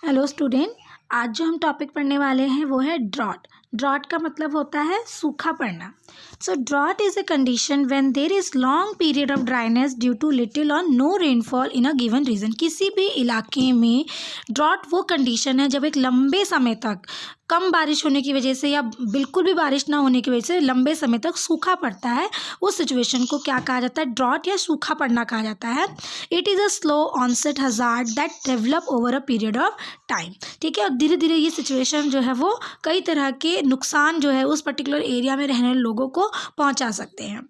Hello student. आज जो हम टॉपिक पढ़ने वाले हैं वो है ड्रॉट। ड्रॉट का मतलब होता है सूखा पड़ना। So drought is a condition when there is long period of dryness due to little और no rainfall in a given region. किसी भी इलाके में ड्रॉट वो कंडीशन है जब एक लंबे समय तक कम बारिश होने की वजह से या बिल्कुल भी बारिश ना होने की वजह से लंबे समय तक सूखा पड़ता है। उस सिचुएशन को क्या कहा जाता है? ड्रॉट या सूखा पड़ना कहा जाता है। It is a slow onset hazard that develop over a period of time. ठीक है, और धीरे धीरे ये सिचुएशन जो है वो कई तरह के नुकसान जो है उस पर्टिकुलर एरिया में रहने वाले लोगों को पहुंचा सकते हैं।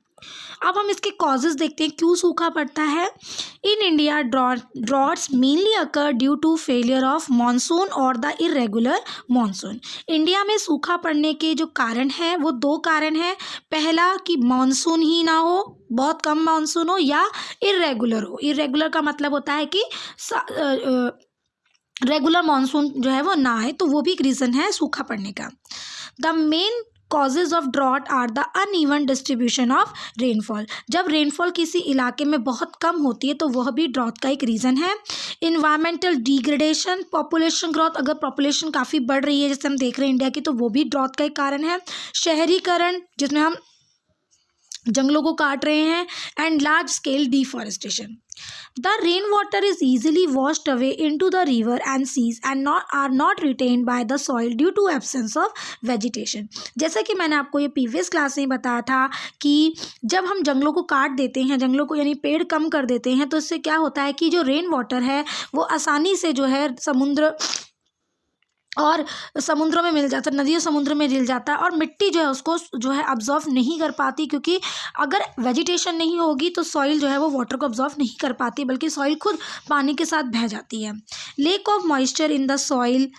अब हम इसके कॉजेज देखते हैं, क्यों सूखा पड़ता है। In India droughts mainly occur due to failure of monsoon और द इरेगुलर मानसून। इंडिया में सूखा पड़ने के जो कारण हैं वो दो कारण हैं। पहला कि मानसून ही ना हो, बहुत कम मानसून हो, या इरेगुलर हो। इरेगुलर का मतलब होता है कि रेगुलर मानसून जो है वो ना आए, तो वो भी एक रीज़न है सूखा पड़ने का। The main causes of drought are the uneven distribution of rainfall. जब रेनफॉल किसी इलाके में बहुत कम होती है तो वह भी ड्रॉट का एक रीज़न है। इन्वायरमेंटल डिग्रेडेशन, पॉपुलेशन ग्रोथ, अगर पॉपुलेशन काफ़ी बढ़ रही है जैसे हम देख रहे हैं इंडिया की, तो वो भी ड्रॉट का एक कारण है। शहरीकरण, जिसमें हम जंगलों को काट रहे हैं, and large scale deforestation. The rainwater is easily washed away into the river and seas and are not retained by the soil due to absence of vegetation। जैसा कि मैंने आपको ये प्रीवियस क्लास में बताया था कि जब हम जंगलों को काट देते हैं, जंगलों को यानी पेड़ कम कर देते हैं, तो इससे क्या होता है कि जो रेन वाटर है वो आसानी से जो है समुद्र और समुद्रों में मिल जाता है, नदियों समुद्र में मिल जाता है, और मिट्टी जो है उसको जो है अब्जॉर्व नहीं कर पाती, क्योंकि अगर वेजिटेशन नहीं होगी तो सॉइल जो है वो वाटर को अब्जॉर्व नहीं कर पाती, बल्कि सॉइल खुद पानी के साथ बह जाती है। Lack of moisture in the soil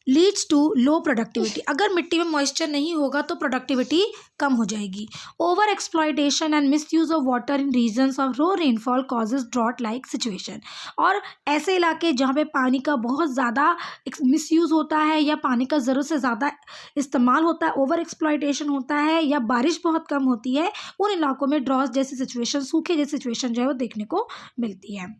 leads to low productivity. अगर मिट्टी में मॉइस्चर नहीं होगा तो प्रोडक्टिविटी कम हो जाएगी। Over exploitation and misuse of water in regions of low rainfall causes drought like situation. और ऐसे इलाके जहाँ पे पानी का बहुत ज़्यादा मिस यूज़ होता है या पानी का ज़रूरत से ज़्यादा इस्तेमाल होता है, ओवर एक्सप्लॉयटेशन होता है, या बारिश बहुत कम होती है, उन इलाकों में ड्रॉट जैसी सिचुएशन, सूखे जैसी सिचुएशन जो है वो देखने को मिलती है।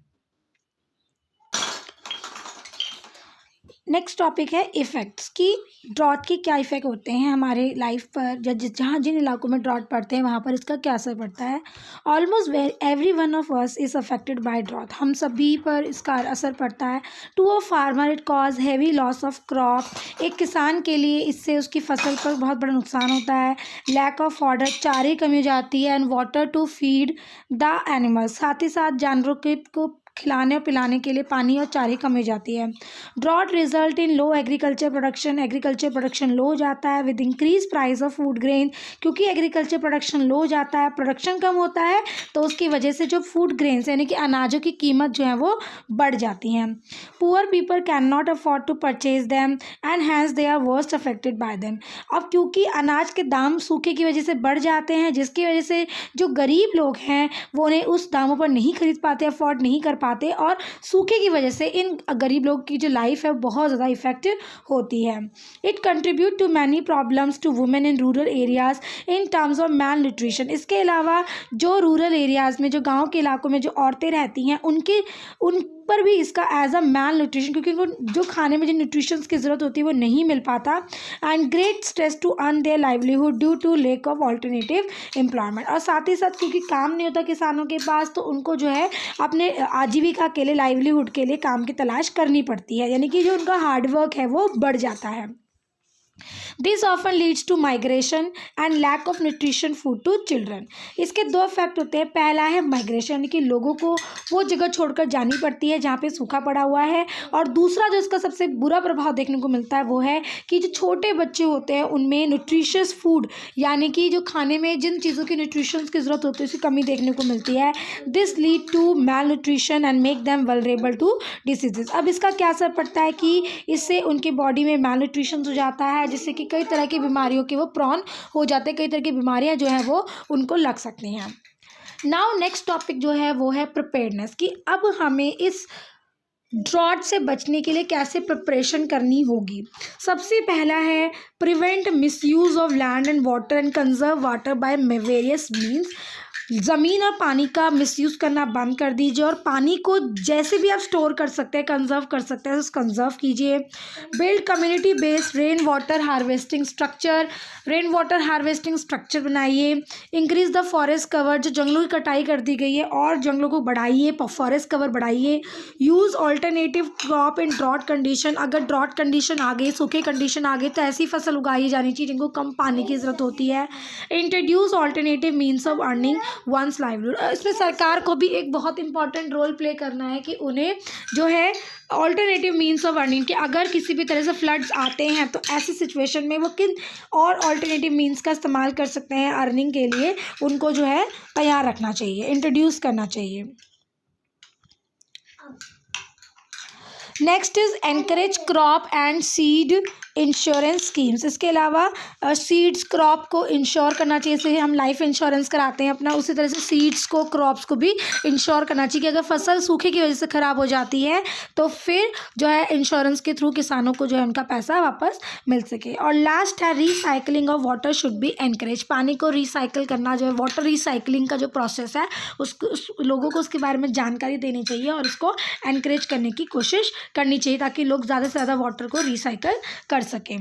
नेक्स्ट टॉपिक है इफ़ेक्ट्स, कि ड्रॉट के क्या इफ़ेक्ट होते हैं हमारे लाइफ पर, जहाँ जिन इलाकों में ड्रॉट पड़ते हैं वहाँ पर इसका क्या असर पड़ता है। Almost every one of us is affected by drought. हम सभी पर इसका असर पड़ता है। To a farmer it cause heavy loss of crop. एक किसान के लिए इससे उसकी फसल पर बहुत बड़ा नुकसान होता है। लैक ऑफ फॉडर, चारे की कमी हो जाती है, and water to feed the animals. साथ ही साथ जानवरों को खिलाने और पिलाने के लिए पानी और चारे कम हो जाती है। Drought result in low agriculture production. Agriculture production low हो जाता है with increase price of food grain. क्योंकि एग्रीकल्चर प्रोडक्शन लो हो जाता है, प्रोडक्शन कम होता है, तो उसकी वजह से जो फूड ग्रेन्स यानी कि अनाजों की कीमत जो है वो बढ़ जाती हैं। Poor people can not afford to purchase them and hence they are worst affected by them. अब क्योंकि अनाज के दाम सूखे की वजह से बढ़ जाते हैं, जिसकी वजह से जो गरीब लोग हैं वो उन्हें उस दामों पर नहीं खरीद पाते, अफोर्ड नहीं कर पाते, और सूखे की वजह से इन गरीब लोगों की जो लाइफ है बहुत ज़्यादा इफेक्ट होती है। It contribute to many problems to women in rural areas in terms of malnutrition. इसके अलावा जो रूरल एरियाज़ में, जो गाँव के इलाकों में जो औरतें रहती हैं उन पर भी इसका एज अ मैल न्यूट्रिशन, क्योंकि उनको जो खाने में जो न्यूट्रिशंस की ज़रूरत होती है वो नहीं मिल पाता। And great stress to earn their livelihood due to lack of alternative employment. और साथ ही साथ क्योंकि काम नहीं होता किसानों के पास, तो उनको जो है अपने आजीविका के लिए, लाइवलीहुड के लिए काम की तलाश करनी पड़ती है, यानी कि जो उनका हार्डवर्क है वो बढ़ जाता है। This often leads to migration and lack of nutrition food to children. इसके दो इफेक्ट होते हैं। पहला है माइग्रेशन, यानी कि लोगों को वो जगह छोड़कर जानी पड़ती है जहाँ पे सूखा पड़ा हुआ है। और दूसरा जो इसका सबसे बुरा प्रभाव देखने को मिलता है वो है कि जो छोटे बच्चे होते हैं उनमें न्यूट्रिशियस फूड, यानी कि जो खाने में जिन चीज़ों की न्यूट्रिशन की ज़रूरत होती है उसकी कमी देखने को मिलती है। This lead to malnutrition and make them vulnerable to diseases. अब इसका क्या असर पड़ता है कि इससे उनके बॉडी में मैल न्यूट्रिशन हो जाता है, जिससे कि कई तरह की बीमारियों के वो प्रॉन हो जाते हैं, कई तरह की बीमारियां जो है वो उनको लग सकती हैं। नाउ नेक्स्ट टॉपिक जो है वो है प्रिपेयर्डनेस, कि अब हमें इस ड्रॉट से बचने के लिए कैसे प्रिपरेशन करनी होगी। सबसे पहला है prevent misuse of land and water and conserve water by various means. ज़मीन और पानी का मिसयूज़ करना बंद कर दीजिए और पानी को जैसे भी आप स्टोर कर सकते हैं, कंजर्व कर सकते हैं, उसको कंजर्व कीजिए। Build community based rain water harvesting structure बनाइए। इंक्रीज द फॉरेस्ट कवर, जो जंगलों की कटाई कर दी गई है और जंगलों को बढ़ाइए, फॉरेस्ट कवर बढ़ाइए। Use alternative crop in drought condition, अगर ड्रॉट कंडीशन आ गई, सूखे कंडीशन आ गई, तो ऐसी फसल उगाई जानी चाहिए जिनको कम पानी की ज़रूरत होती है। Introduce alternative means of earning one's livelihood, इसमें सरकार को भी एक बहुत इंपॉर्टेंट रोल प्ले करना है कि उन्हें जो है ऑल्टरनेटिव मीन्स ऑफ अर्निंग, कि अगर किसी भी तरह से फ्लड्स आते हैं तो ऐसी सिचुएशन में वो किन और ऑल्टरनेटिव मीन्स का इस्तेमाल कर सकते हैं अर्निंग के लिए, उनको जो है तैयार रखना चाहिए, इंट्रोड्यूस करना चाहिए। Next is encourage crop and seed insurance schemes. इसके अलावा सीड्स क्रॉप को इंश्योर करना चाहिए, जैसे हम लाइफ इंश्योरेंस कराते हैं अपना, उसी तरह से सीड्स को क्रॉप्स को भी इंश्योर करना चाहिए कि अगर फसल सूखे की वजह से ख़राब हो जाती है तो फिर जो है इंश्योरेंस के थ्रू किसानों को जो है उनका पैसा वापस मिल सके। और लास्ट है recycling of water should be encourage, पानी को रिसाइकिल करना जो है, वाटर रिसाइकलिंग का जो प्रोसेस है उसको लोगों को उसके बारे में जानकारी देनी चाहिए और उसको एनकरेज करने की कोशिश करनी चाहिए ताकि लोग ज़्यादा से ज़्यादा वाटर को रिसाइकिल कर सकें।